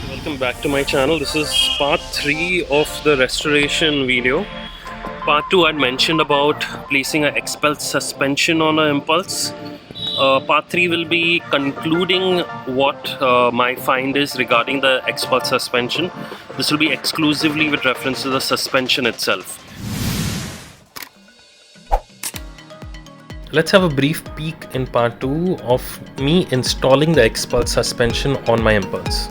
Welcome back to my channel. This is part 3 of the restoration video. Part 2 I'd mentioned about placing an Xpulse suspension on an Impulse. Part 3 will be concluding what my find is regarding the Xpulse suspension. This will be exclusively with reference to the suspension itself. Let's have a brief peek in part 2 of me installing the Xpulse suspension on my Impulse.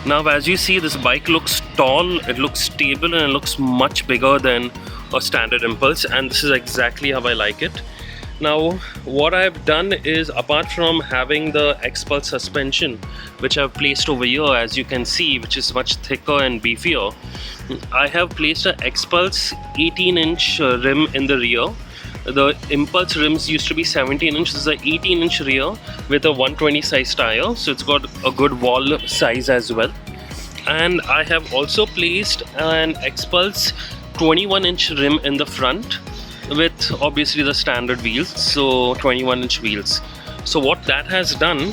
Now, as you see, this bike looks tall, it looks stable, and it looks much bigger than a standard Impulse, and this is exactly how I like it. Now, what I've done is, apart from having the Xpulse suspension, which I've placed over here, as you can see, which is much thicker and beefier, I have placed an Xpulse 18-inch rim in the rear. The Impulse rims used to be 17-inch. This is an 18-inch rear with a 120 size tire, so it's got a good wall size as well. And I have also placed an Xpulse 21-inch rim in the front with obviously the standard wheels, so 21-inch wheels. So what that has done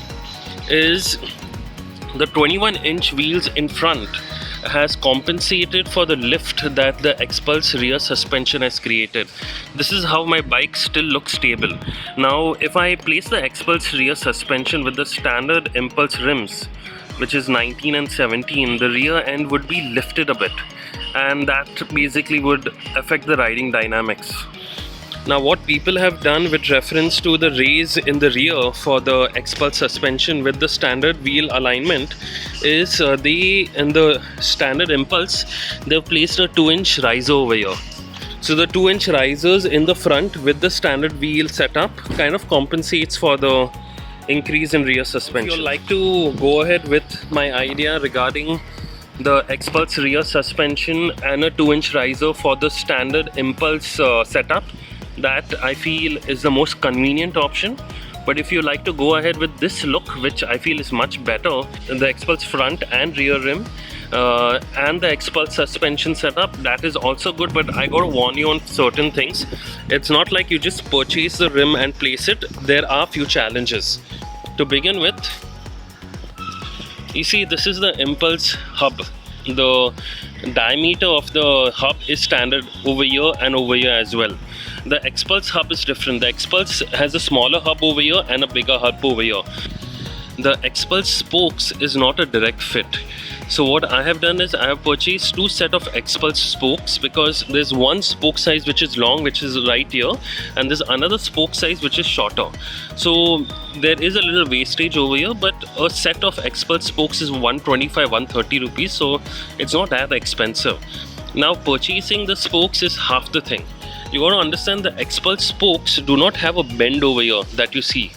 is the 21-inch wheels in front has compensated for the lift that the Xpulse rear suspension has created. This is how my bike still looks stable. Now, if I place the Xpulse rear suspension with the standard Impulse rims, which is 19 and 17, the rear end would be lifted a bit, and that basically would affect the riding dynamics. Now, what people have done with reference to the raise in the rear for the Xpulse suspension with the standard wheel alignment is they, in the standard Impulse, they've placed a 2-inch riser over here. So the 2-inch risers in the front with the standard wheel setup kind of compensates for the increase in rear suspension. If you'd like to go ahead with my idea regarding the Xpulse rear suspension and a 2-inch riser for the standard Impulse setup, that I feel is the most convenient option. But if you like to go ahead with this look, which I feel is much better, the Xpulse front and rear rim and the Xpulse suspension setup, that is also good. But I gotta warn you on certain things. It's not like you just purchase the rim and place it. There are few challenges. To begin with, you see, this is the Impulse hub. The diameter of the hub is standard over here and over here as well. The Xpulse hub is different. The Xpulse has a smaller hub over here and a bigger hub over here. The Xpulse spokes is not a direct fit. So what I have done is I have purchased 2 sets of Xpulse spokes, because there's one spoke size which is long, which is right here, and there's another spoke size which is shorter. So there is a little wastage over here, but a set of Xpulse spokes is 125-130 rupees, so it's not that expensive. Now, purchasing the spokes is half the thing. You got to understand the Xpulse spokes do not have a bend over here that you see.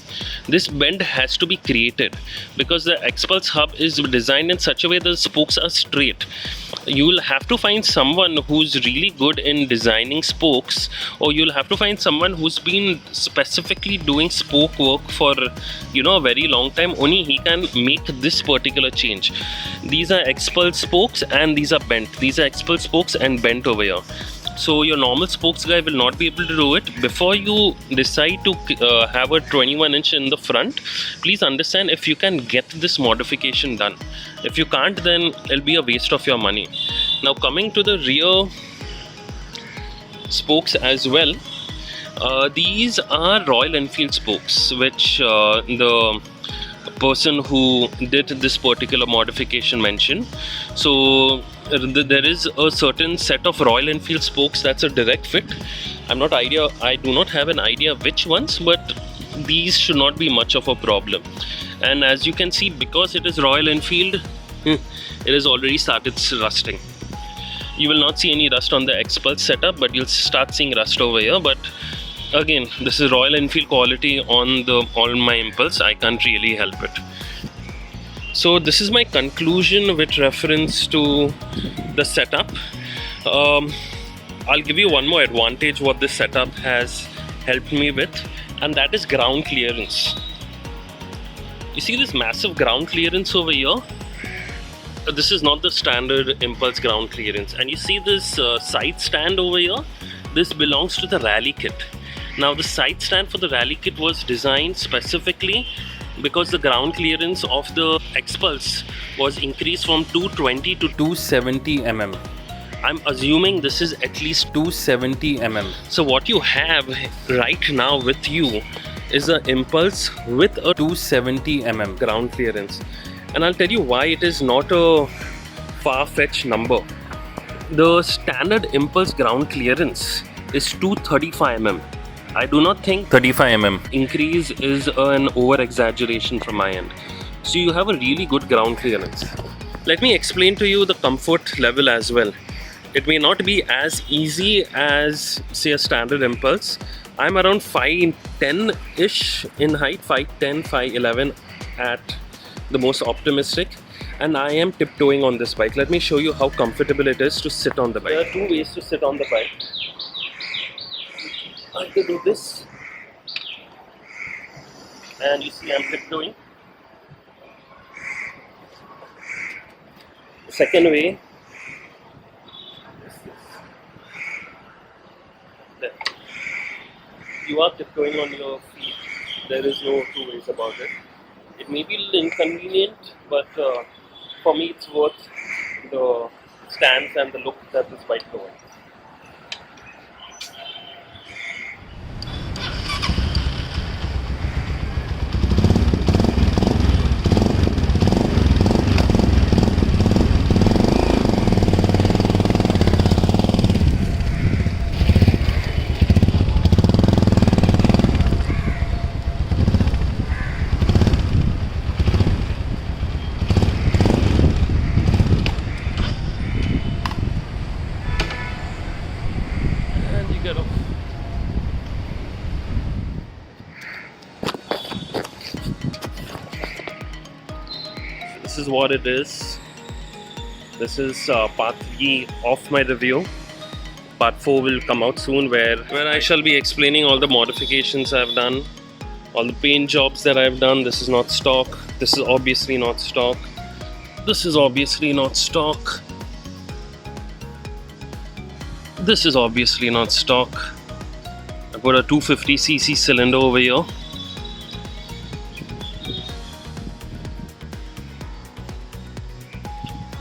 This bend has to be created because the Xpulse hub is designed in such a way that the spokes are straight. You will have to find someone who's really good in designing spokes, or you'll have to find someone who's been specifically doing spoke work for a very long time. Only he can make this particular change. These are Xpulse spokes and these are bent. These are Xpulse spokes and bent over here. So your normal spokes guy will not be able to do it. Before you decide to have a 21-inch in the front, please understand if you can get this modification done. If you can't, then it'll be a waste of your money. Now, coming to the rear spokes as well, these are Royal Enfield spokes, which the person who did this particular modification mentioned. So there is a certain set of Royal Enfield spokes that's a direct fit. I do not have an idea which ones, but these should not be much of a problem. And as you can see, because it is Royal Enfield, it has already started rusting. You will not see any rust on the Xpulse setup, but you'll start seeing rust over here. But again, this is Royal Enfield quality on my Impulse. I can't really help it. So this is my conclusion with reference to the setup. I'll give you one more advantage what this setup has helped me with, and that is ground clearance. You see this massive ground clearance over here? This is not the standard Impulse ground clearance. And you see this side stand over here? This belongs to the Rally Kit. Now the side stand for the Rally Kit was designed specifically because the ground clearance of the Xpulse was increased from 220 to 270 mm. I'm assuming this is at least 270 mm. So what you have right now with you is an Impulse with a 270 mm ground clearance. And I'll tell you why it is not a far-fetched number. The standard Impulse ground clearance is 235 mm. I do not think 35 mm increase is an over-exaggeration from my end. So you have a really good ground clearance. Let me explain to you the comfort level as well. It may not be as easy as, say, a standard Impulse. I'm around 5'10"-ish in height, 5'10", 5'11" at the most optimistic, and I am tiptoeing on this bike. Let me show you how comfortable it is to sit on the bike. There are two ways to sit on the bike. I can do this, and you see I'm tiptoeing. The second way is this. There. You are tiptoeing on your feet. There is no two ways about it. It may be a little inconvenient, but for me it's worth the stance and the look that this bike provides. This is what it is. This is part 3 of my review. Part 4 will come out soon where I shall be explaining all the modifications I've done, all the paint jobs that I've done. This is not stock. This is obviously not stock. This is obviously not stock. This is obviously not stock. I've got a 250cc cylinder over here.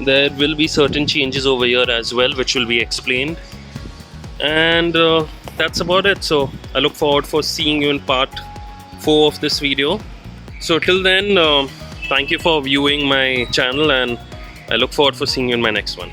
There will be certain changes over here as well, which will be explained. And that's about it. So I look forward for seeing you in part 4 of this video. So till then, thank you for viewing my channel, and I look forward for seeing you in my next one.